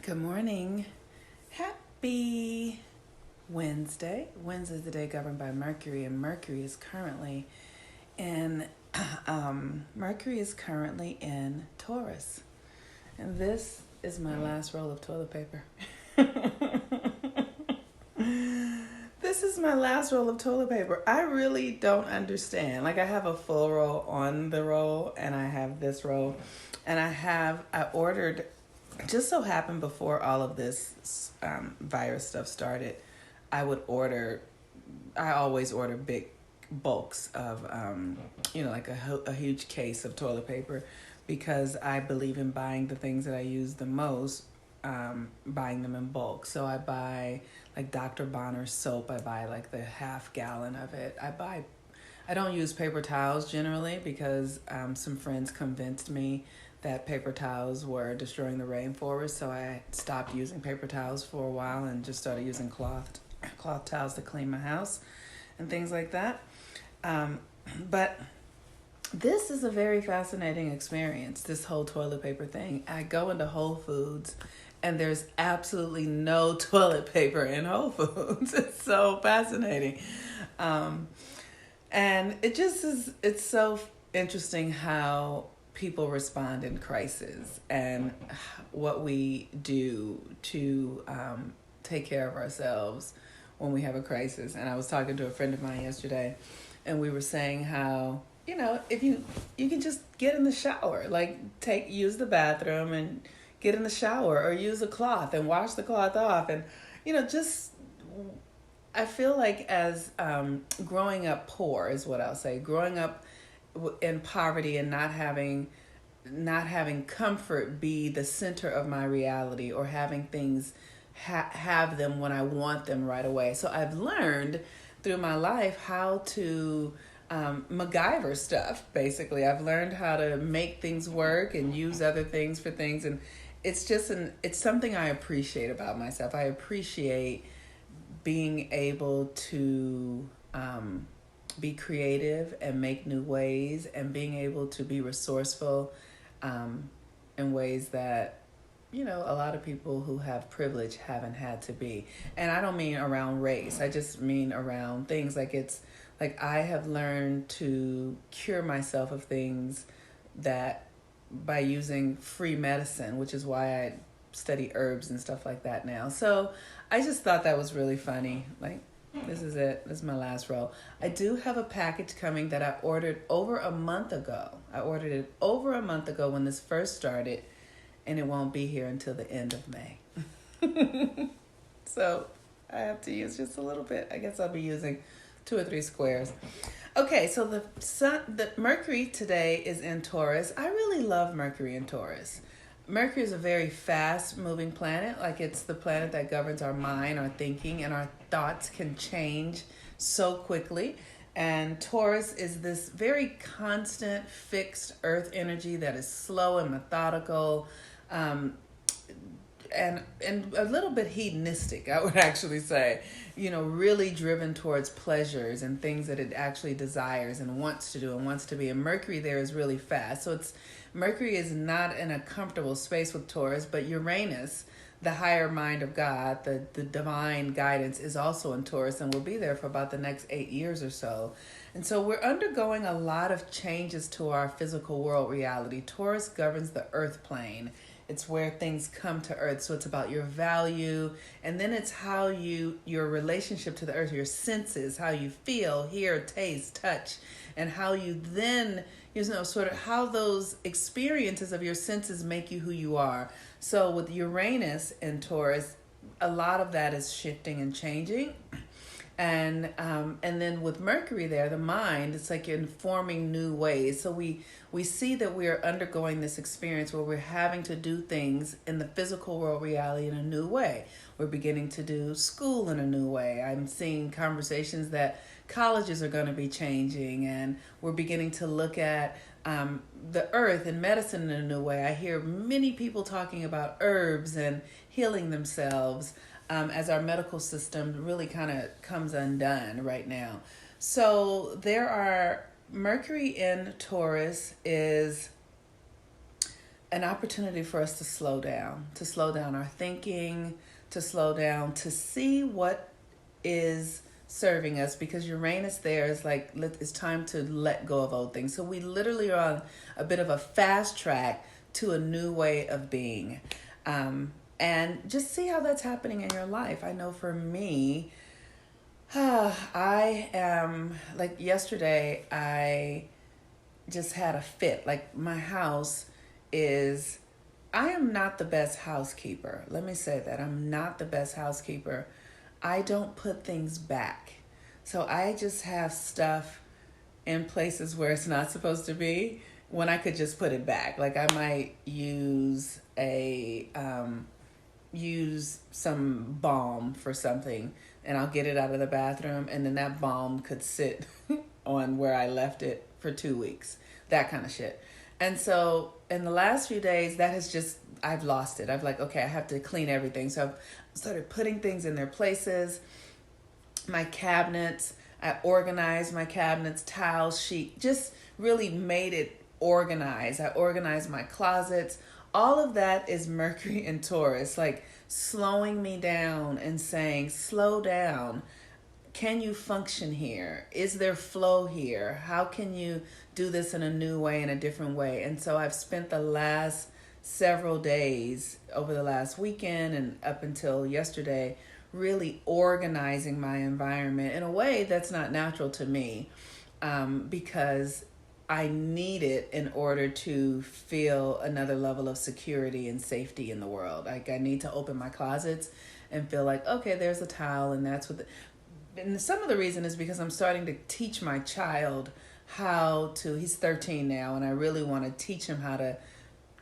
Good morning. Happy Wednesday. Wednesday is the day governed by Mercury, and in Mercury is currently in Taurus. And this is my last roll of toilet paper. This is my last roll of toilet paper. I really don't understand. Like, I have a full roll on the roll, and I have this roll, and I ordered. Just so happened before all of this virus stuff started, I always order big bulks of, like a huge case of toilet paper, because I believe in buying the things that I use the most, buying them in bulk. So I buy like Dr. Bonner's soap. I buy like the half gallon of it. I don't use paper towels generally because some friends convinced me that paper towels were destroying the rainforest, so I stopped using paper towels for a while and just started using cloth towels to clean my house and things like that. But this is a very fascinating experience, this whole toilet paper thing. I go into Whole Foods and there's absolutely no toilet paper in Whole Foods. It's so fascinating. And it's so interesting how people respond in crisis and what we do to take care of ourselves when we have a crisis. And I was talking to a friend of mine yesterday, and we were saying how, if you can just get in the shower, like use the bathroom and get in the shower, or use a cloth and wash the cloth off. And, I feel like as growing up poor is what I'll say, growing up in poverty and not having comfort be the center of my reality, or having things have them when I want them right away. So I've learned through my life how to MacGyver stuff. Basically, I've learned how to make things work and use other things for things, and it's something I appreciate about myself. I appreciate being able to be creative and make new ways, and being able to be resourceful in ways that, a lot of people who have privilege haven't had to be. And I don't mean around race. I just mean around things like I have learned to cure myself of things that by using free medicine, which is why I study herbs and stuff like that now. So I just thought that was really funny. Like, this is it. This is my last roll. I do have a package coming that I ordered over a month ago. I ordered it over a month ago when this first started, and it won't be here until the end of May. So I have to use just a little bit. I guess I'll be using 2 or 3 squares. Okay, so the Mercury today is in Taurus. I really love Mercury in Taurus. Mercury is a very fast-moving planet. Like, it's the planet that governs our mind, our thinking, and our thoughts can change so quickly. And Taurus is this very constant, fixed earth energy that is slow and methodical, and a little bit hedonistic, I would actually say. Really driven towards pleasures and things that it actually desires and wants to do and wants to be. And Mercury there is really fast. So Mercury is not in a comfortable space with Taurus, but Uranus, the higher mind of God, the divine guidance, is also in Taurus and will be there for about the next 8 years or so. And so we're undergoing a lot of changes to our physical world reality. Taurus governs the earth plane. It's where things come to earth. So it's about your value, and then it's how your relationship to the earth, your senses, how you feel, hear, taste, touch, and how you then, sort of how those experiences of your senses make you who you are. So with Uranus in Taurus, a lot of that is shifting and changing. And then with Mercury there, the mind, it's like informing new ways. So we see that we are undergoing this experience where we're having to do things in the physical world reality in a new way. We're beginning to do school in a new way. I'm seeing conversations that colleges are going to be changing, and we're beginning to look at the earth and medicine in a new way. I hear many people talking about herbs and healing themselves, as our medical system really kind of comes undone right now. So Mercury in Taurus is an opportunity for us to slow down our thinking, to slow down, to see what is serving us, because Uranus there is like, it's time to let go of old things. So we literally are on a bit of a fast track to a new way of being. And just see how that's happening in your life. I know for me, I am, like yesterday, I just had a fit. Like my house is, I am not the best housekeeper. Let me say that. I'm not the best housekeeper. I don't put things back. So I just have stuff in places where it's not supposed to be when I could just put it back. Like I might use some balm for something, and I'll get it out of the bathroom, and then that balm could sit on where I left it for 2 weeks. That kind of shit. And so in the last few days, that has just, I've lost it. I've like, okay, I have to clean everything. So I've started putting things in their places. My cabinets, I organized my cabinets, towel sheet, just really made it organized. I organized my closets. All of that is Mercury and Taurus, like slowing me down and saying, slow down. Can you function here? Is there flow here? How can you do this in a new way, in a different way? And so I've spent the last several days, over the last weekend and up until yesterday, really organizing my environment in a way that's not natural to me, because I need it in order to feel another level of security and safety in the world. Like I need to open my closets and feel like, okay, there's a towel, and that's what and some of the reason is because I'm starting to teach my child how to, he's 13 now, and I really want to teach him how to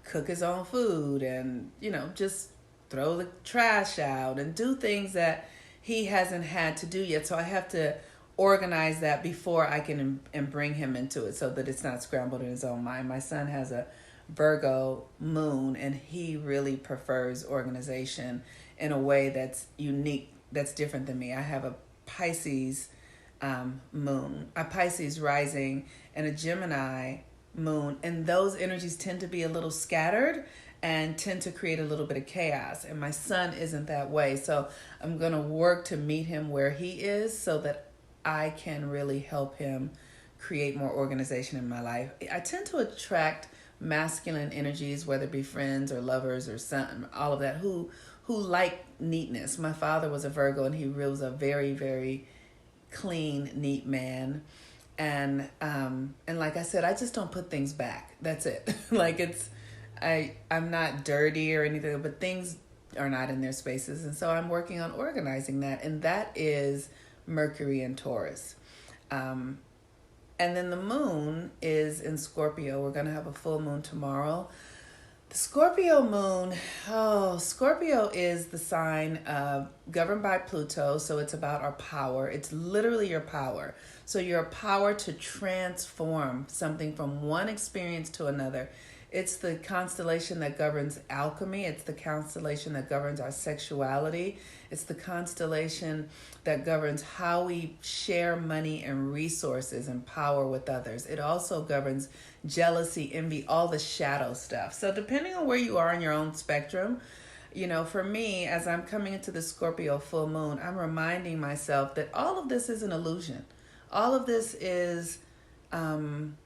cook his own food and, just throw the trash out and do things that he hasn't had to do yet. So I have to organize that before I can and bring him into it, so that it's not scrambled in his own mind. My son has a Virgo moon, and he really prefers organization in a way that's unique, that's different than me. I have a Pisces moon, a Pisces rising, and a Gemini moon, and those energies tend to be a little scattered and tend to create a little bit of chaos. And my son isn't that way, so I'm going to work to meet him where he is so that I can really help him create more organization in my life. I tend to attract masculine energies, whether it be friends or lovers or son, all of that, who like neatness. My father was a Virgo, and he was a very, very clean, neat man. And like I said, I just don't put things back. That's it. Like I'm not dirty or anything, but things are not in their spaces. And so I'm working on organizing that. And that is Mercury and Taurus. And then the moon is in Scorpio. We're going to have a full moon tomorrow. The Scorpio moon, Scorpio is the sign governed by Pluto, so it's about our power. It's literally your power. So your power to transform something from one experience to another. It's the constellation that governs alchemy. It's the constellation that governs our sexuality. It's the constellation that governs how we share money and resources and power with others. It also governs jealousy, envy, all the shadow stuff. So depending on where you are in your own spectrum, for me, as I'm coming into the Scorpio full moon, I'm reminding myself that all of this is an illusion. All of this is an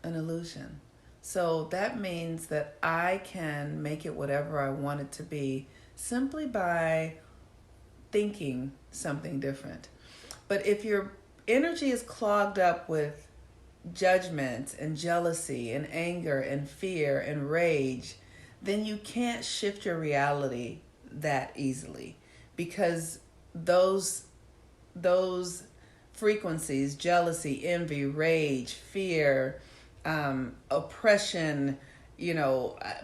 illusion. So that means that I can make it whatever I want it to be simply by thinking something different. But if your energy is clogged up with judgment and jealousy and anger and fear and rage, then you can't shift your reality that easily, because those frequencies, jealousy, envy, rage, fear, oppression,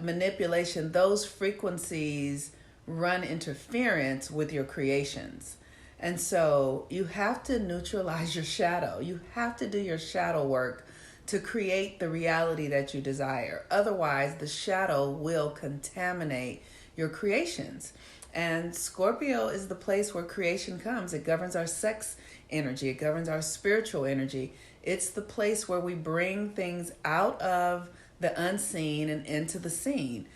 manipulation, those frequencies run interference with your creations. And so you have to neutralize your shadow. You have to do your shadow work to create the reality that you desire. Otherwise, the shadow will contaminate your creations. And Scorpio is the place where creation comes. It governs our sex energy. It governs our spiritual energy. It's the place where we bring things out of the unseen and into the seen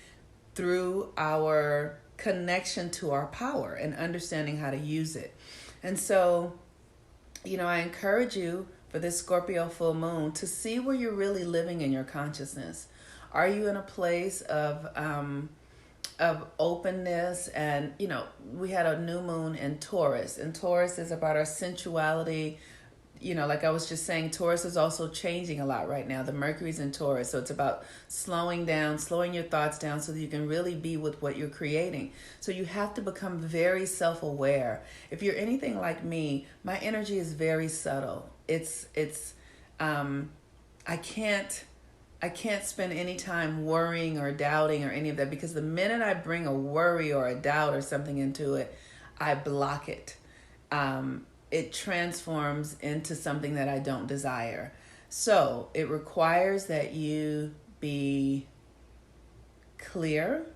through our connection to our power and understanding how to use it. And so, I encourage you for this Scorpio full moon to see where you're really living in your consciousness. Are you in a place of openness? And we had a new moon in Taurus, and Taurus is about our sensuality. Like I was just saying, Taurus is also changing a lot right now. The Mercury's in Taurus, so it's about slowing down, slowing your thoughts down so that you can really be with what you're creating. So you have to become very self-aware. If you're anything like me, my energy is very subtle. I can't spend any time worrying or doubting or any of that, because the minute I bring a worry or a doubt or something into it, I block it. It transforms into something that I don't desire. So it requires that you be clear.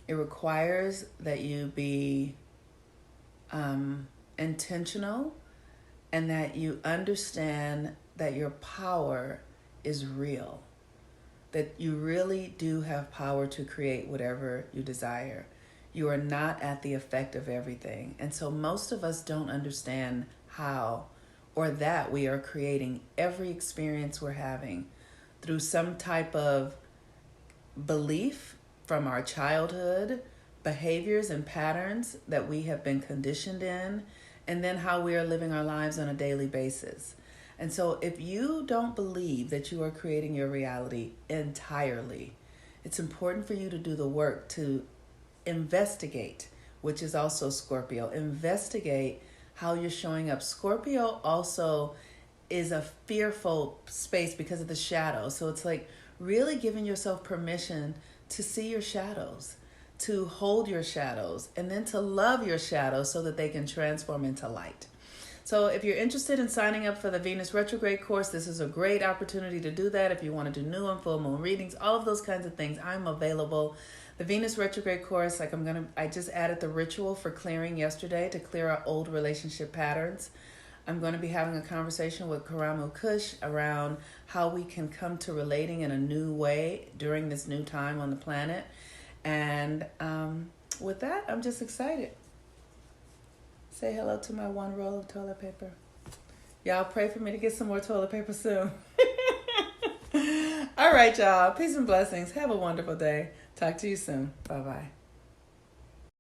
It requires that you be intentional, and that you understand that your power is real. That you really do have power to create whatever you desire. You are not at the effect of everything. And so most of us don't understand how or that we are creating every experience we're having through some type of belief from our childhood, behaviors and patterns that we have been conditioned in, and then how we are living our lives on a daily basis. And so if you don't believe that you are creating your reality entirely, it's important for you to do the work to investigate, which is also Scorpio. Investigate how you're showing up. Scorpio also is a fearful space because of the shadows. So it's like really giving yourself permission to see your shadows, to hold your shadows, and then to love your shadows so that they can transform into light. So if you're interested in signing up for the Venus retrograde course, this is a great opportunity to do that. If you want to do new and full moon readings, all of those kinds of things, I'm available. The Venus retrograde course, I just added the ritual for clearing yesterday to clear our old relationship patterns. I'm going to be having a conversation with Karamu Kush around how we can come to relating in a new way during this new time on the planet. And with that, I'm just excited. Say hello to my one roll of toilet paper. Y'all pray for me to get some more toilet paper soon. All right, y'all. Peace and blessings. Have a wonderful day. Talk to you soon. Bye-bye.